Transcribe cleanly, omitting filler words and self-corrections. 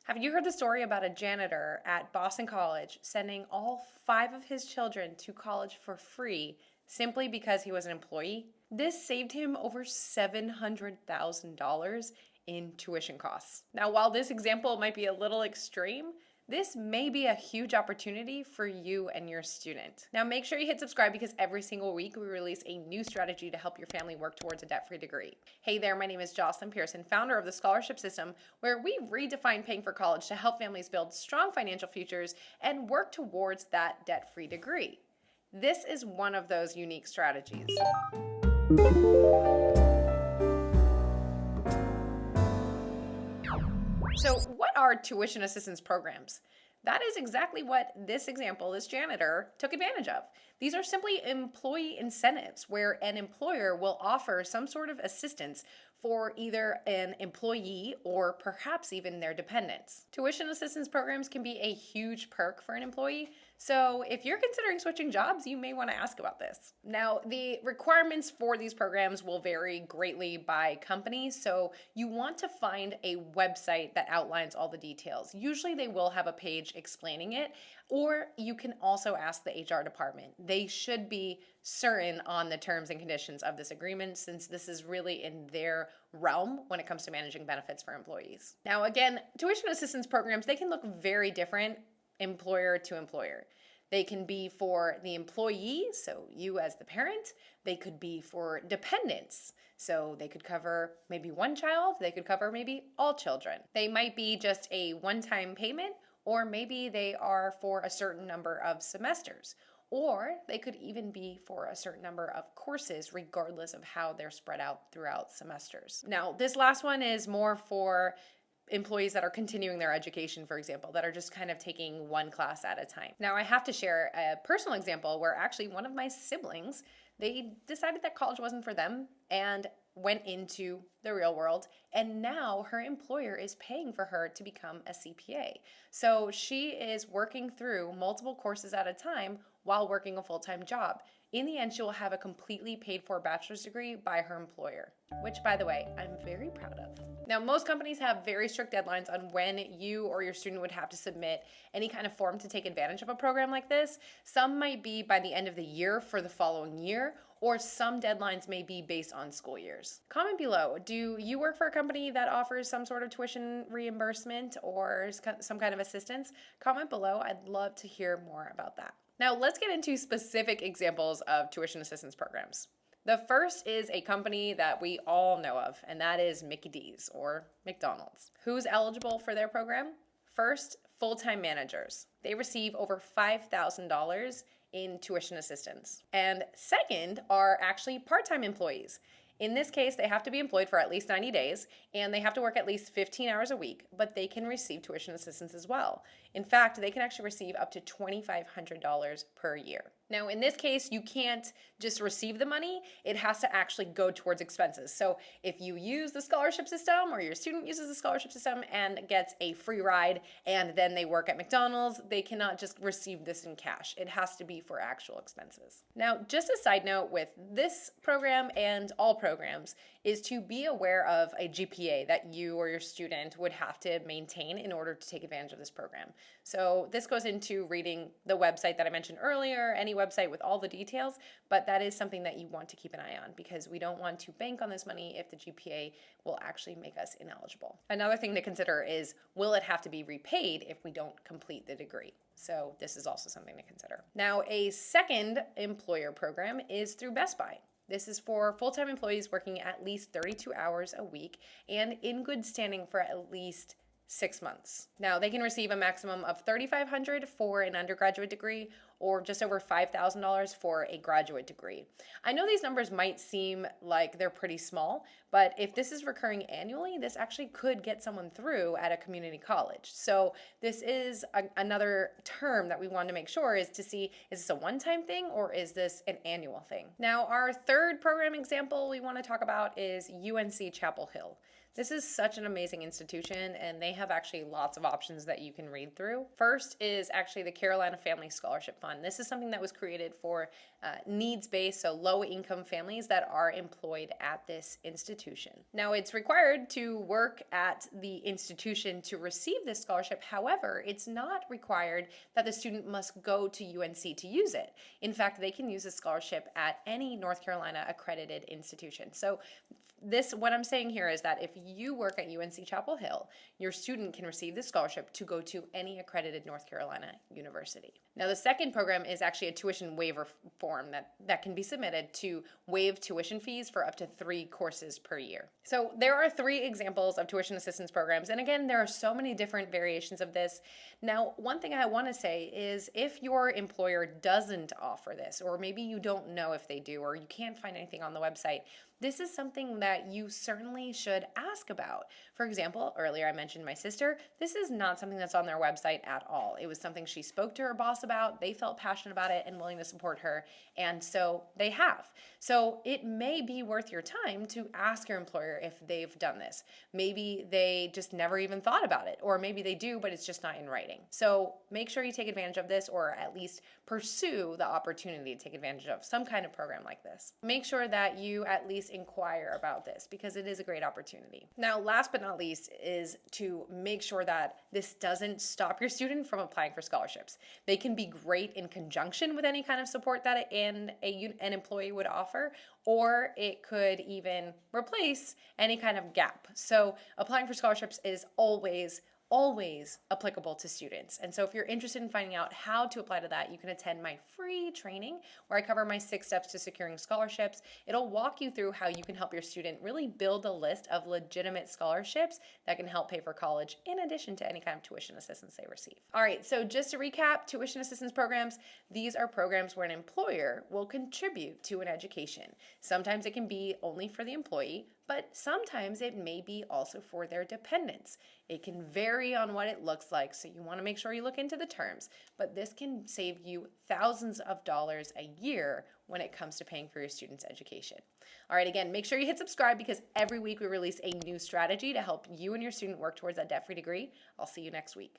Have you heard the story about a janitor at Boston College sending all 5 of his children to college for free simply because he was an employee? This saved him over $700,000 in tuition costs. Now, while this example might be a little extreme, this may be a huge opportunity for you and your student. Now, make sure you hit subscribe because every single week we release a new strategy to help your family work towards a debt-free degree. Hey there, my name is Jocelyn Pearson, founder of the Scholarship System, where we redefine paying for college to help families build strong financial futures and work towards that debt-free degree. This is one of those unique strategies. So what are tuition assistance programs? That is exactly what this example, this janitor, took advantage of. These are simply employee incentives where an employer will offer some sort of assistance for either an employee or perhaps even their dependents. Tuition assistance programs can be a huge perk for an employee, so if you're considering switching jobs, you may want to ask about this. Now, the requirements for these programs will vary greatly by company, so you want to find a website that outlines all the details. Usually they will have a page explaining it, or you can also ask the HR department. They should be certain on the terms and conditions of this agreement, since this is really in their realm when it comes to managing benefits for employees. Now, again, tuition assistance programs, they can look very different employer to employer. They can be for the employee, so you as the parent. They could be for dependents, so they could cover maybe one child, they could cover maybe all children. They might be just a one-time payment, or maybe they are for a certain number of semesters, or they could even be for a certain number of courses, regardless of how they're spread out throughout semesters. Now, this last one is more for employees that are continuing their education, for example, that are just kind of taking one class at a time. Now, I have to share a personal example where actually one of my siblings, they decided that college wasn't for them and went into the real world, and now her employer is paying for her to become a CPA. So she is working through multiple courses at a time while working a full-time job. In the end, she will have a completely paid for bachelor's degree by her employer, which, by the way, I'm very proud of. Now, most companies have very strict deadlines on when you or your student would have to submit any kind of form to take advantage of a program like this. Some might be by the end of the year for the following year, or some deadlines may be based on school years. Comment below, do you work for a company that offers some sort of tuition reimbursement or some kind of assistance? Comment below, I'd love to hear more about that. Now, let's get into specific examples of tuition assistance programs. The first is a company that we all know of, and that is Mickey D's or McDonald's. Who's eligible for their program? First, full-time managers. They receive over $5,000 in tuition assistance. And second are actually part-time employees. In this case, they have to be employed for at least 90 days, and they have to work at least 15 hours a week, but they can receive tuition assistance as well. In fact, they can actually receive up to $2,500 per year. Now, in this case, you can't just receive the money. It has to actually go towards expenses. So if you use the scholarship system or your student uses the scholarship system and gets a free ride and then they work at McDonald's, they cannot just receive this in cash. It has to be for actual expenses. Now, just a side note with this program and all programs is to be aware of a GPA that you or your student would have to maintain in order to take advantage of this program. So this goes into reading the website that I mentioned earlier, any website with all the details, but that is something that you want to keep an eye on because we don't want to bank on this money if the GPA will actually make us ineligible. Another thing to consider is, will it have to be repaid if we don't complete the degree? So this is also something to consider. Now, a second employer program is through Best Buy. This is for full-time employees working at least 32 hours a week and in good standing for at least 6 months. Now, they can receive a maximum of $3,500 for an undergraduate degree or just over $5,000 for a graduate degree. I know these numbers might seem like they're pretty small, but if this is recurring annually, this actually could get someone through at a community college. So this is another term that we want to make sure is to see, is this a one-time thing or is this an annual thing? Now, our third program example we want to talk about is UNC Chapel Hill. This is such an amazing institution, and they have actually lots of options that you can read through. First is actually the Carolina Family Scholarship Fund. This is something that was created for needs-based, so low-income families that are employed at this institution. Now, it's required to work at the institution to receive this scholarship. However, it's not required that the student must go to UNC to use it. In fact, they can use a scholarship at any North Carolina accredited institution. So what I'm saying here is that if you work at UNC Chapel Hill, your student can receive this scholarship to go to any accredited North Carolina university. Now, the second program is actually a tuition waiver form that can be submitted to waive tuition fees for up to 3 courses per year. So there are 3 examples of tuition assistance programs. And again, there are so many different variations of this. Now, one thing I want to say is if your employer doesn't offer this, or maybe you don't know if they do, or you can't find anything on the website, this is something that you certainly should ask about. For example, earlier I mentioned my sister. This is not something that's on their website at all. It was something she spoke to her boss about. They felt passionate about it and willing to support her, and so they have. So it may be worth your time to ask your employer if they've done this. Maybe they just never even thought about it, or maybe they do, but it's just not in writing. So make sure you take advantage of this, or at least pursue the opportunity to take advantage of some kind of program like this. Make sure that you at least inquire about this because it is a great opportunity. Now, last but not least is to make sure that this doesn't stop your student from applying for scholarships. They can be great in conjunction with any kind of support that an employee would offer, or it could even replace any kind of gap. So applying for scholarships is always applicable to students. And so if you're interested in finding out how to apply to that, you can attend my free training where I cover my 6 steps to securing scholarships. It'll walk you through how you can help your student really build a list of legitimate scholarships that can help pay for college in addition to any kind of tuition assistance they receive. All right, so just to recap, tuition assistance programs, these are programs where an employer will contribute to an education. Sometimes it can be only for the employee, but sometimes it may be also for their dependents. It can vary on what it looks like, so you want to make sure you look into the terms, but this can save you thousands of dollars a year when it comes to paying for your student's education. All right, again, make sure you hit subscribe because every week we release a new strategy to help you and your student work towards that debt-free degree. I'll see you next week.